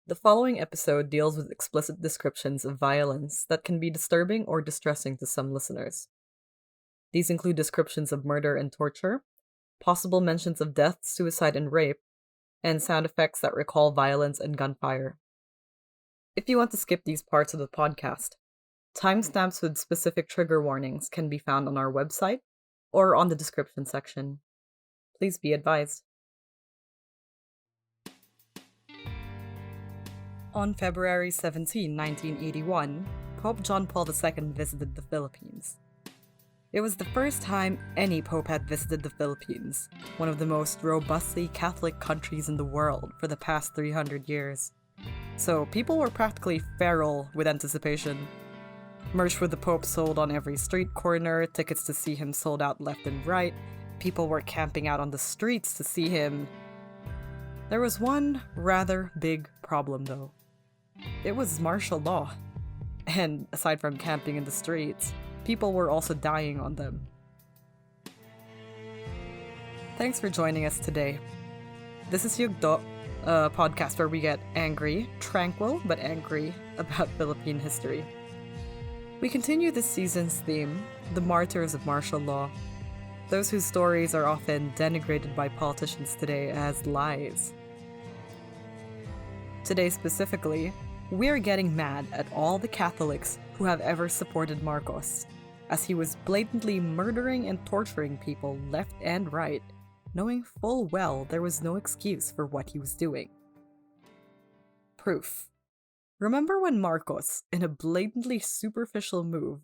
The following episode deals with explicit descriptions of violence that can be disturbing or distressing to some listeners. These include descriptions of murder and torture, possible mentions of death, suicide, and rape, and sound effects that recall violence and gunfire. If you want to skip these parts of the podcast, timestamps with specific trigger warnings can be found on our website or on the description section. Please be advised. On February 17, 1981, Pope John Paul II visited the Philippines. It was the first time any pope had visited the Philippines, one of the most robustly Catholic countries in the world for the past 300 years. So people were practically feral with anticipation. Merch for the Pope sold on every street corner, tickets to see him sold out left and right, people were camping out on the streets to see him. There was one rather big problem though. It was martial law. And aside from camping in the streets, people were also dying on them. Thanks for joining us today. This is Yugto, a podcast where we get angry, tranquil but angry about Philippine history. We continue this season's theme, the martyrs of martial law, those whose stories are often denigrated by politicians today as lies. Today specifically, we're getting mad at all the Catholics who have ever supported Marcos, as he was blatantly murdering and torturing people left and right, knowing full well there was no excuse for what he was doing. Proof. Remember when Marcos, in a blatantly superficial move,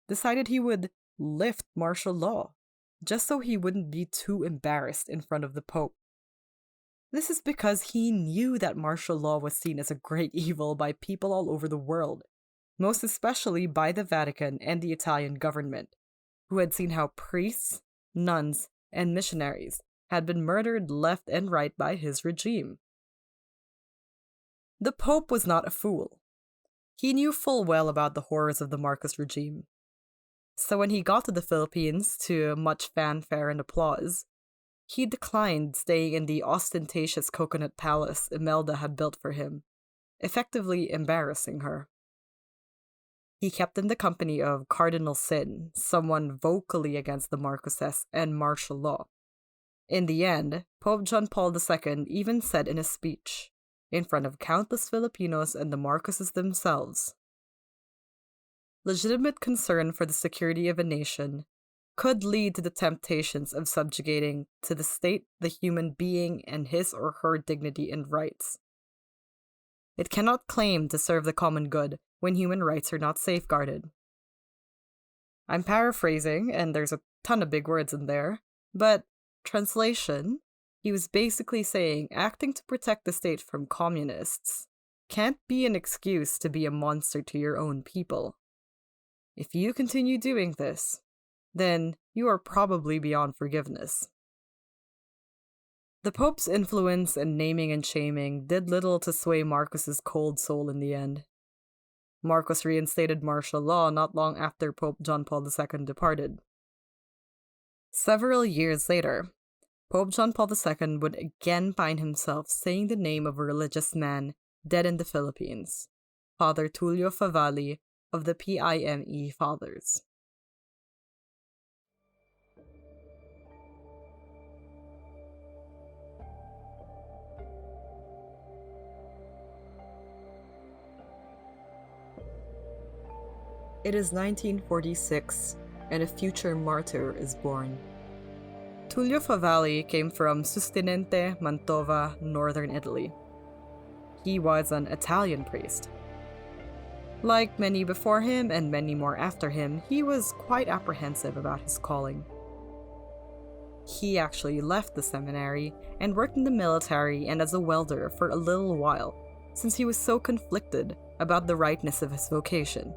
decided he would lift martial law, just so he wouldn't be too embarrassed in front of the Pope? This is because he knew that martial law was seen as a great evil by people all over the world, most especially by the Vatican and the Italian government, who had seen how priests, nuns, and missionaries had been murdered left and right by his regime. The Pope was not a fool. He knew full well about the horrors of the Marcos regime. So when he got to the Philippines, to much fanfare and applause, he declined staying in the ostentatious coconut palace Imelda had built for him, effectively embarrassing her. He kept in the company of Cardinal Sin, someone vocally against the Marcoses and martial law. In the end, Pope John Paul II even said in a speech, in front of countless Filipinos and the Marcoses themselves, legitimate concern for the security of a nation could lead to the temptations of subjugating to the state the human being and his or her dignity and rights. It cannot claim to serve the common good when human rights are not safeguarded. I'm paraphrasing, and there's a ton of big words in there, but translation, he was basically saying acting to protect the state from communists can't be an excuse to be a monster to your own people. If you continue doing this, then you are probably beyond forgiveness. The Pope's influence and naming and shaming did little to sway Marcos's cold soul in the end. Marcos reinstated martial law not long after Pope John Paul II departed. Several years later, Pope John Paul II would again find himself saying the name of a religious man dead in the Philippines, Father Tulio Favalli of the PIME Fathers. It is 1946, and a future martyr is born. Tulio Favalli came from Sustinente, Mantova, northern Italy. He was an Italian priest. Like many before him and many more after him, he was quite apprehensive about his calling. He actually left the seminary and worked in the military and as a welder for a little while, since he was so conflicted about the rightness of his vocation.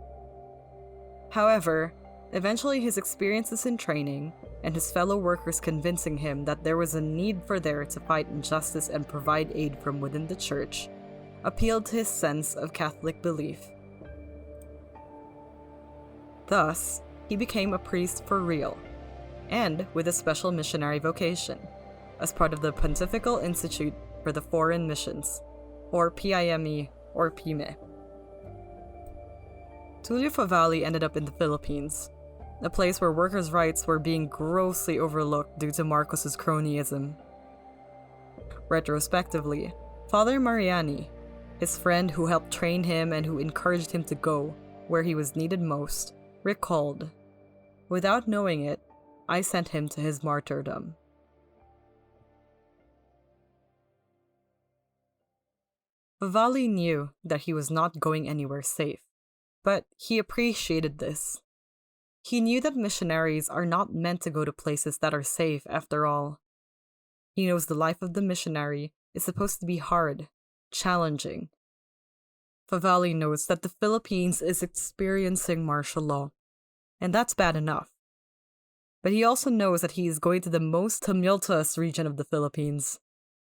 However, eventually his experiences in training and his fellow workers convincing him that there was a need for there to fight injustice and provide aid from within the church appealed to his sense of Catholic belief. Thus, he became a priest for real, and with a special missionary vocation, as part of the Pontifical Institute for the Foreign Missions, or PIME or Pyme. Tulio Favali ended up in the Philippines, a place where workers' rights were being grossly overlooked due to Marcos's cronyism. Retrospectively, Father Mariani, his friend who helped train him and who encouraged him to go where he was needed most, recalled, "Without knowing it, I sent him to his martyrdom." Favali knew that he was not going anywhere safe, but he appreciated this. He knew that missionaries are not meant to go to places that are safe after all. He knows the life of the missionary is supposed to be hard, challenging. Favali knows that the Philippines is experiencing martial law, and that's bad enough. But he also knows that he is going to the most tumultuous region of the Philippines,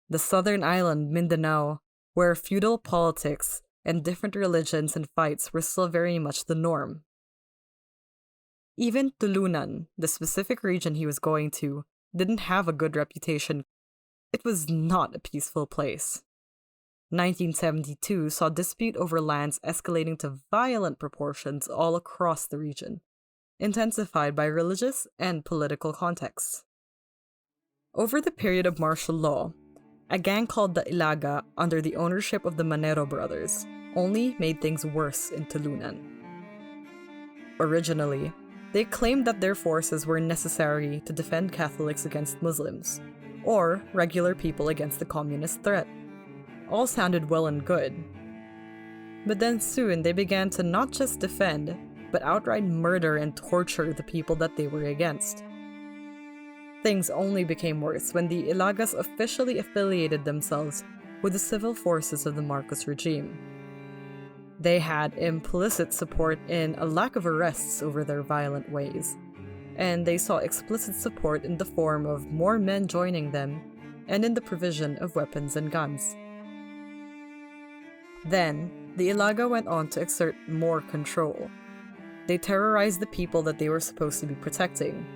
the southern island, Mindanao, where feudal politics and different religions and fights were still very much the norm. Even Tulunan, the specific region he was going to, didn't have a good reputation. It was not a peaceful place. 1972 saw dispute over lands escalating to violent proportions all across the region, intensified by religious and political contexts. Over the period of martial law, a gang called the Ilaga, under the ownership of the Manero brothers, only made things worse in Tulunan. Originally, they claimed that their forces were necessary to defend Catholics against Muslims, or regular people against the communist threat. All sounded well and good. But then soon they began to not just defend, but outright murder and torture the people that they were against. Things only became worse when the Ilagas officially affiliated themselves with the civil forces of the Marcos regime. They had implicit support in a lack of arrests over their violent ways, and they saw explicit support in the form of more men joining them and in the provision of weapons and guns. Then, the Ilaga went on to exert more control. They terrorized the people that they were supposed to be protecting.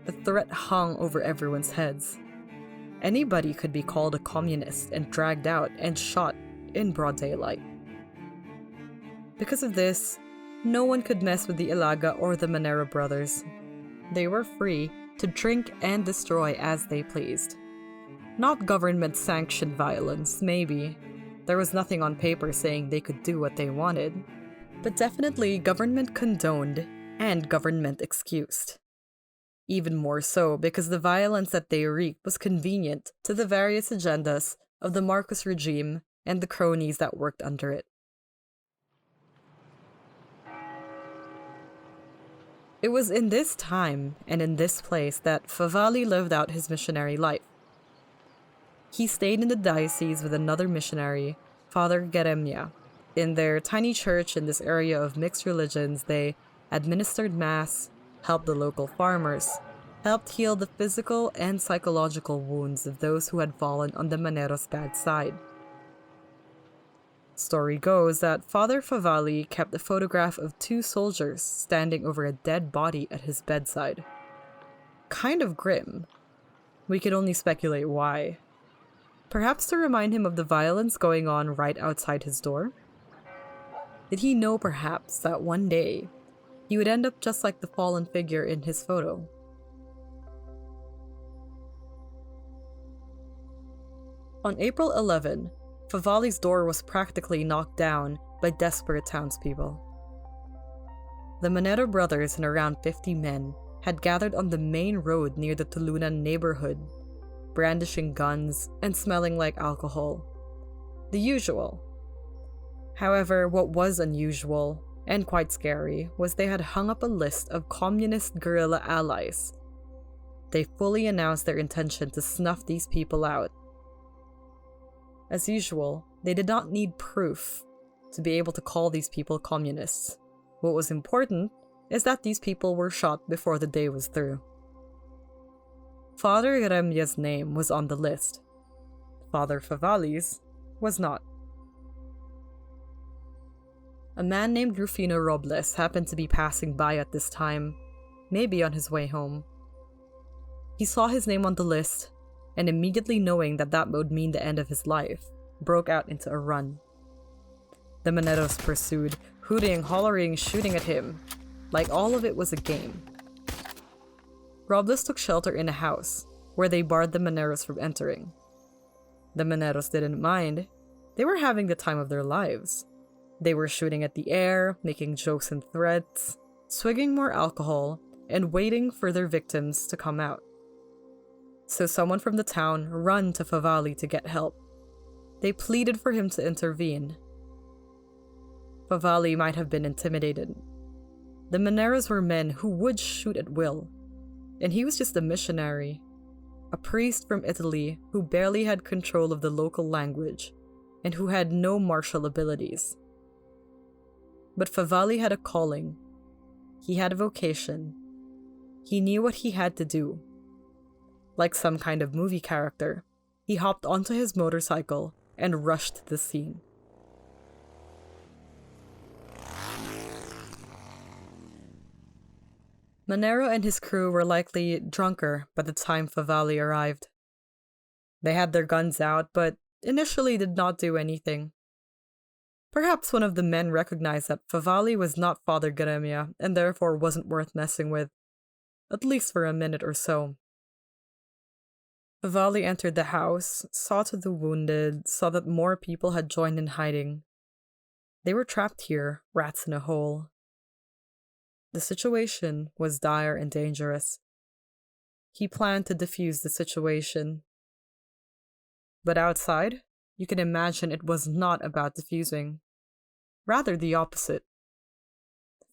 The threat hung over everyone's heads. Anybody could be called a communist and dragged out and shot in broad daylight. Because of this, no one could mess with the Ilaga or the Manero brothers. They were free to drink and destroy as they pleased. Not government-sanctioned violence, maybe. There was nothing on paper saying they could do what they wanted. But definitely government condoned and government excused. Even more so because the violence that they wreaked was convenient to the various agendas of the Marcos regime and the cronies that worked under it. It was in this time and in this place that Favali lived out his missionary life. He stayed in the diocese with another missionary, Father Geremia. In their tiny church in this area of mixed religions, they administered mass, helped the local farmers, helped heal the physical and psychological wounds of those who had fallen on the Manero's bad side. Story goes that Father Favali kept a photograph of two soldiers standing over a dead body at his bedside. Kind of grim. We could only speculate why. Perhaps to remind him of the violence going on right outside his door? Did he know perhaps that one day he would end up just like the fallen figure in his photo? On April 11, Favali's door was practically knocked down by desperate townspeople. The Manero brothers and around 50 men had gathered on the main road near the Tulunan neighborhood, brandishing guns and smelling like alcohol. The usual. However, what was unusual and quite scary was they had hung up a list of communist guerrilla allies. They fully announced their intention to snuff these people out. As usual, they did not need proof to be able to call these people communists. What was important is that these people were shot before the day was through. Father Yeremia's name was on the list. Father Favali's was not. A man named Rufino Robles happened to be passing by at this time, maybe on his way home. He saw his name on the list, and immediately knowing that that would mean the end of his life, broke out into a run. The Maneros pursued, hooting, hollering, shooting at him, like all of it was a game. Robles took shelter in a house, where they barred the Maneros from entering. The Maneros didn't mind. They were having the time of their lives. They were shooting at the air, making jokes and threats, swigging more alcohol, and waiting for their victims to come out. So someone from the town ran to Favali to get help. They pleaded for him to intervene. Favali might have been intimidated. The Maneros were men who would shoot at will, and he was just a missionary, a priest from Italy who barely had control of the local language and who had no martial abilities. But Favali had a calling. He had a vocation. He knew what he had to do. Like some kind of movie character, he hopped onto his motorcycle and rushed the scene. Manero and his crew were likely drunker by the time Favali arrived. They had their guns out, but initially did not do anything. Perhaps one of the men recognized that Favali was not Father Gremia and therefore wasn't worth messing with, at least for a minute or so. Favali entered the house, saw to the wounded, saw that more people had joined in hiding. They were trapped here, rats in a hole. The situation was dire and dangerous. He planned to defuse the situation. But outside, you can imagine it was not about defusing. Rather the opposite.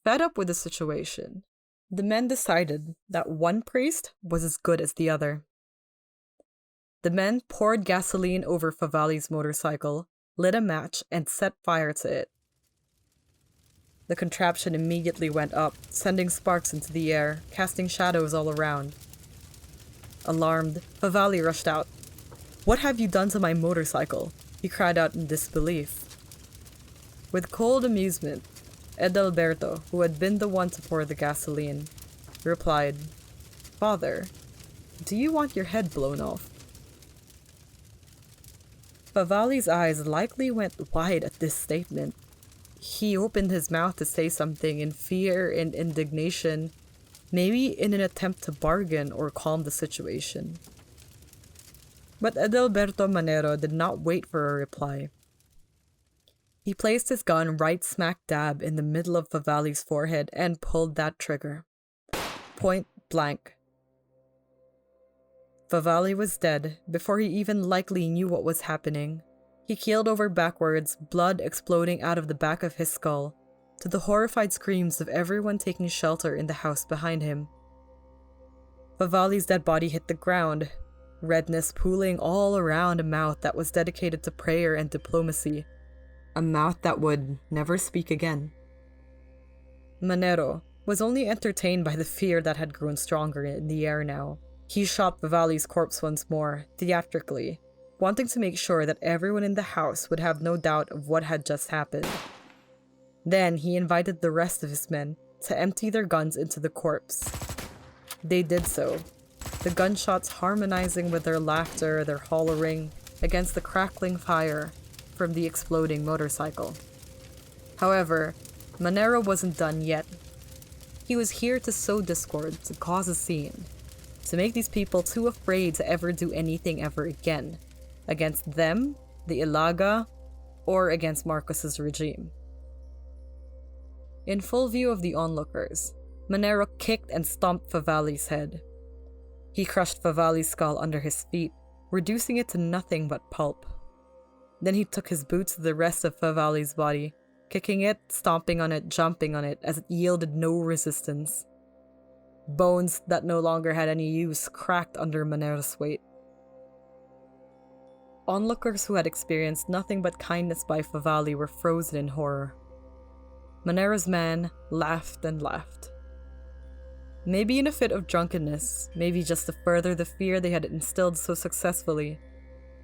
Fed up with the situation, the men decided that one priest was as good as the other. The men poured gasoline over Favali's motorcycle, lit a match, and set fire to it. The contraption immediately went up, sending sparks into the air, casting shadows all around. Alarmed, Favali rushed out. "What have you done to my motorcycle?" he cried out in disbelief. With cold amusement, Edalberto, who had been the one to pour the gasoline, replied, "Father, do you want your head blown off?" Favali's eyes likely went wide at this statement. He opened his mouth to say something in fear and indignation, maybe in an attempt to bargain or calm the situation. But Adalberto Manero did not wait for a reply. He placed his gun right smack dab in the middle of Favali's forehead and pulled that trigger. Point blank. Favali was dead before he even likely knew what was happening. He keeled over backwards, blood exploding out of the back of his skull, to the horrified screams of everyone taking shelter in the house behind him. Favali's dead body hit the ground, redness pooling all around a mouth that was dedicated to prayer and diplomacy, a mouth that would never speak again. Manero was only entertained by the fear that had grown stronger in the air now. He shot Favali's corpse once more, theatrically, wanting to make sure that everyone in the house would have no doubt of what had just happened. Then he invited the rest of his men to empty their guns into the corpse. They did so, the gunshots harmonizing with their laughter, their hollering, against the crackling fire from the exploding motorcycle. However, Manero wasn't done yet. He was here to sow discord, to cause a scene, to make these people too afraid to ever do anything ever again, against them, the Ilaga, or against Marcos's regime. In full view of the onlookers, Manero kicked and stomped Favali's head. He crushed Favali's skull under his feet, reducing it to nothing but pulp. Then he took his boots to the rest of Favali's body, kicking it, stomping on it, jumping on it as it yielded no resistance. Bones that no longer had any use cracked under Manero's weight. Onlookers who had experienced nothing but kindness by Favali were frozen in horror. Manero's man laughed and laughed. Maybe in a fit of drunkenness, maybe just to further the fear they had instilled so successfully.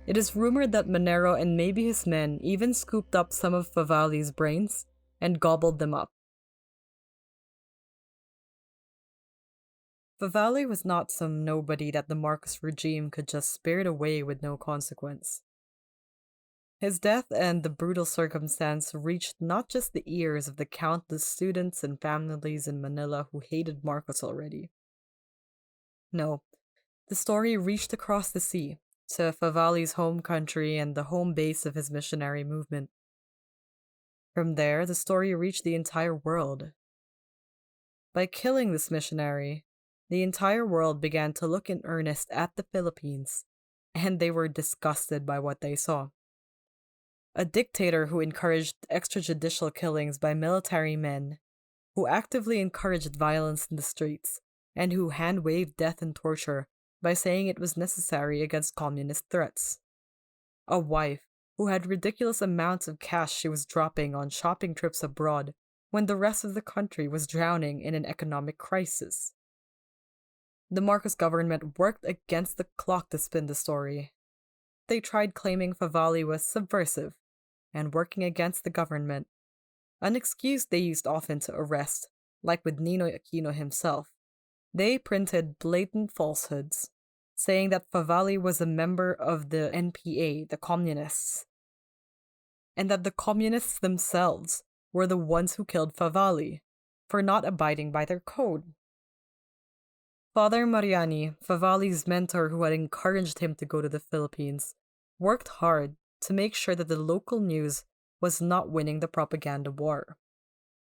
It is rumored that Manero and maybe his men even scooped up some of Favali's brains and gobbled them up. Favali was not some nobody that the Marcos regime could just spirit away with no consequence. His death and the brutal circumstance reached not just the ears of the countless students and families in Manila who hated Marcos already. No, the story reached across the sea to Favali's home country and the home base of his missionary movement. From there, the story reached the entire world. By killing this missionary, the entire world began to look in earnest at the Philippines, and they were disgusted by what they saw. A dictator who encouraged extrajudicial killings by military men, who actively encouraged violence in the streets, and who hand-waved death and torture by saying it was necessary against communist threats. A wife who had ridiculous amounts of cash she was dropping on shopping trips abroad when the rest of the country was drowning in an economic crisis. The Marcos government worked against the clock to spin the story. They tried claiming Favali was subversive and working against the government, an excuse they used often to arrest, like with Ninoy Aquino himself. They printed blatant falsehoods, saying that Favali was a member of the NPA, the communists, and that the communists themselves were the ones who killed Favali for not abiding by their code. Father Mariani, Favali's mentor who had encouraged him to go to the Philippines, worked hard to make sure that the local news was not winning the propaganda war.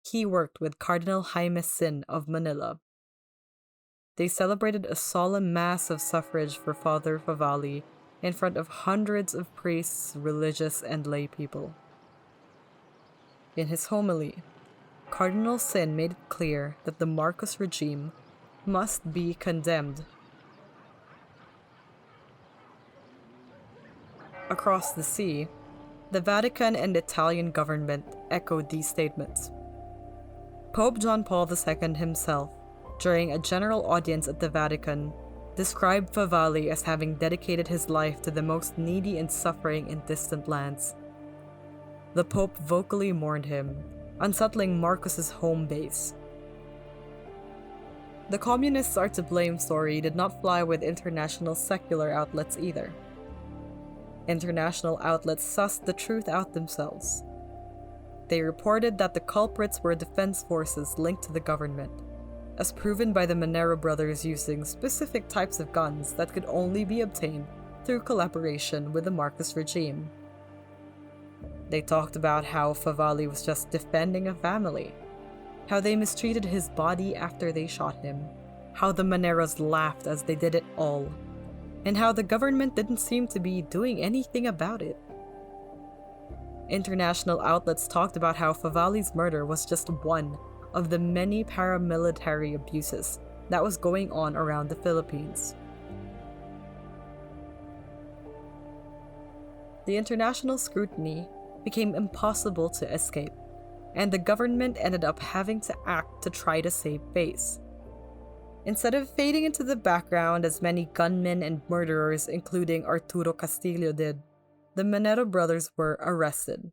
He worked with Cardinal Jaime Sin of Manila. They celebrated a solemn mass of suffrage for Father Favali in front of hundreds of priests, religious, and lay people. In his homily, Cardinal Sin made it clear that the Marcos regime must be condemned. Across the sea, the Vatican and Italian government echoed these statements. Pope John Paul II himself, during a general audience at the Vatican, described Favali as having dedicated his life to the most needy and suffering in distant lands. The Pope vocally mourned him, unsettling Marcos's home base. The communists are to blame story did not fly with international secular outlets either. International outlets sussed the truth out themselves. They reported that the culprits were defense forces linked to the government, as proven by the Manero brothers using specific types of guns that could only be obtained through collaboration with the Marcos regime. They talked about how Favali was just defending a family, how they mistreated his body after they shot him, how the Maneros laughed as they did it all, and how the government didn't seem to be doing anything about it. International outlets talked about how Favali's murder was just one of the many paramilitary abuses that was going on around the Philippines. The international scrutiny became impossible to escape, and the government ended up having to act to try to save face. Instead of fading into the background as many gunmen and murderers, including Arturo Castillo, did, the Manero brothers were arrested.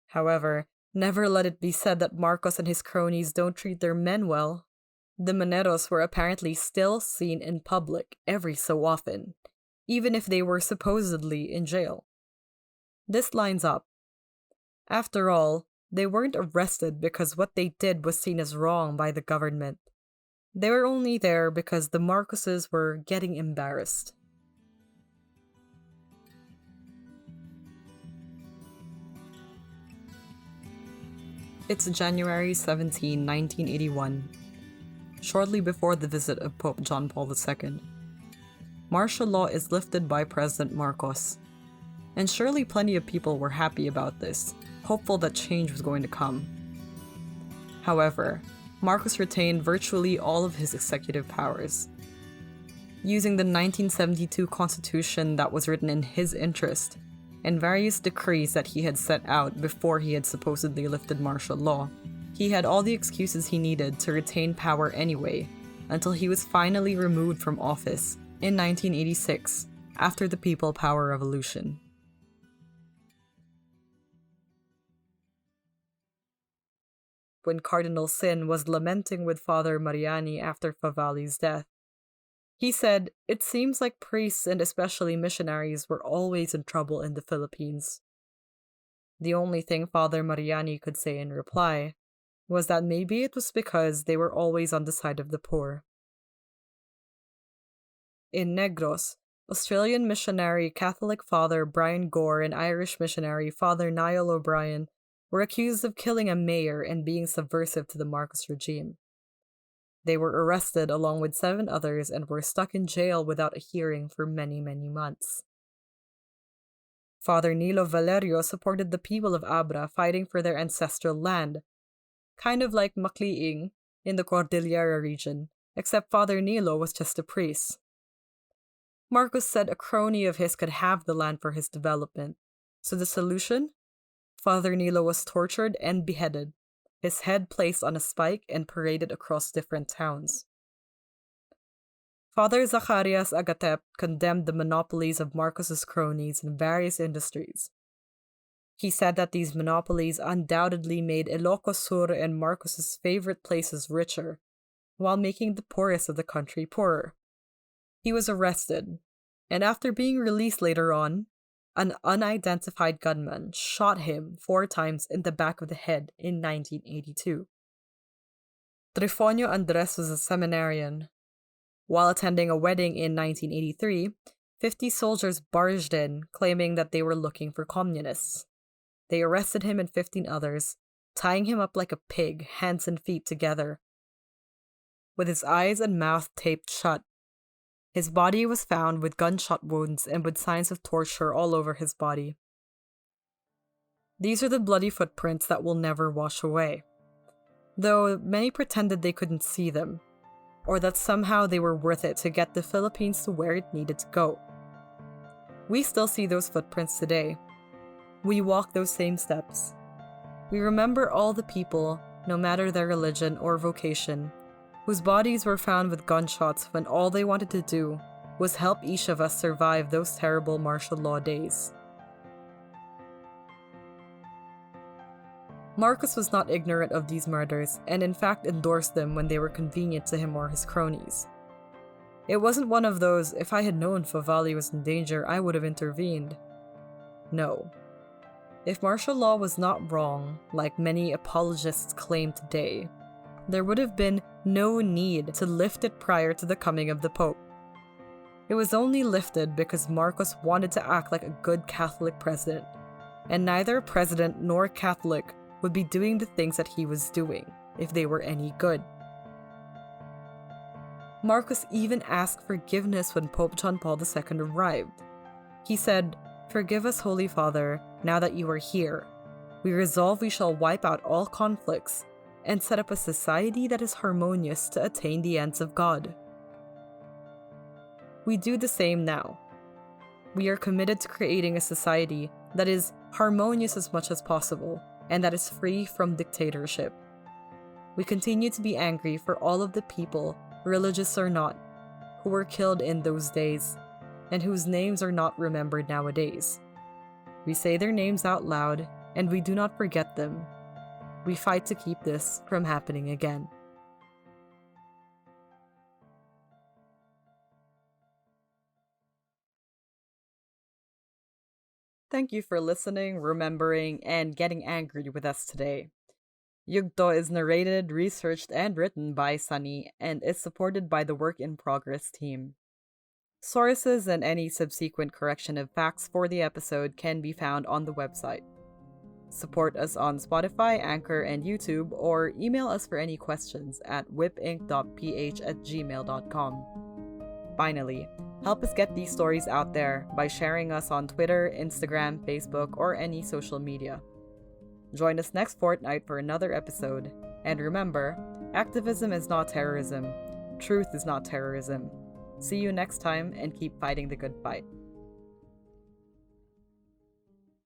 However, never let it be said that Marcos and his cronies don't treat their men well. The Maneros were apparently still seen in public every so often, even if they were supposedly in jail. This lines up. After all, they weren't arrested because what they did was seen as wrong by the government. They were only there because the Marcoses were getting embarrassed. It's January 17, 1981, shortly before the visit of Pope John Paul II. Martial law is lifted by President Marcos, and surely plenty of people were happy about this, hopeful that change was going to come. However, Marcos retained virtually all of his executive powers. Using the 1972 Constitution that was written in his interest, and various decrees that he had set out before he had supposedly lifted martial law, he had all the excuses he needed to retain power anyway, until he was finally removed from office in 1986, after the People Power Revolution. When Cardinal Sin was lamenting with Father Mariani after Favali's death, He said, "It seems like priests and especially missionaries were always in trouble in the Philippines." The only thing Father Mariani could say in reply was that maybe it was because they were always on the side of the poor. In Negros, Australian missionary Catholic Father Brian Gore and Irish missionary Father Niall O'Brien were accused of killing a mayor and being subversive to the Marcos regime. They were arrested along with 7 others and were stuck in jail without a hearing for many, many months. Father Nilo Valerio supported the people of Abra fighting for their ancestral land, kind of like Makliing in the Cordillera region, except Father Nilo was just a priest. Marcos said a crony of his could have the land for his development. So the solution? Father Nilo was tortured and beheaded, his head placed on a spike and paraded across different towns. Father Zacharias Agatep condemned the monopolies of Marcos's cronies in various industries. He said that these monopolies undoubtedly made Ilocos Sur and Marcos's favorite places richer, while making the poorest of the country poorer. He was arrested, and after being released later on, an unidentified gunman shot him 4 times in the back of the head in 1982. Trifonio Andres was a seminarian. While attending a wedding in 1983, 50 soldiers barged in, claiming that they were looking for communists. They arrested him and 15 others, tying him up like a pig, hands and feet together, with his eyes and mouth taped shut. His body was found with gunshot wounds and with signs of torture all over his body. These are the bloody footprints that will never wash away, though many pretended they couldn't see them, or that somehow they were worth it to get the Philippines to where it needed to go. We still see those footprints today. We walk those same steps. We remember all the people, no matter their religion or vocation, whose bodies were found with gunshots when all they wanted to do was help each of us survive those terrible martial law days. Marcos was not ignorant of these murders and in fact endorsed them when they were convenient to him or his cronies. It wasn't one of those, "if I had known Favali was in danger, I would have intervened." No. If martial law was not wrong, like many apologists claim today, there would have been no need to lift it prior to the coming of the Pope. It was only lifted because Marcos wanted to act like a good Catholic president, and neither president nor Catholic would be doing the things that he was doing if they were any good. Marcos even asked forgiveness when Pope John Paul II arrived. He said, "Forgive us, Holy Father, now that you are here. We resolve we shall wipe out all conflicts and set up a society that is harmonious to attain the ends of God." We do the same now. We are committed to creating a society that is harmonious as much as possible and that is free from dictatorship. We continue to be angry for all of the people, religious or not, who were killed in those days and whose names are not remembered nowadays. We say their names out loud and we do not forget them. We fight to keep this from happening again. Thank you for listening, remembering, and getting angry with us today. Yugto is narrated, researched, and written by Sunny and is supported by the Work in Progress team. Sources and any subsequent correction of facts for the episode can be found on the website. Support us on Spotify, Anchor, and YouTube, or email us for any questions at whipinc.ph@gmail.com. Finally, help us get these stories out there by sharing us on Twitter, Instagram, Facebook, or any social media. Join us next fortnight for another episode, and remember, activism is not terrorism. Truth is not terrorism. See you next time and keep fighting the good fight.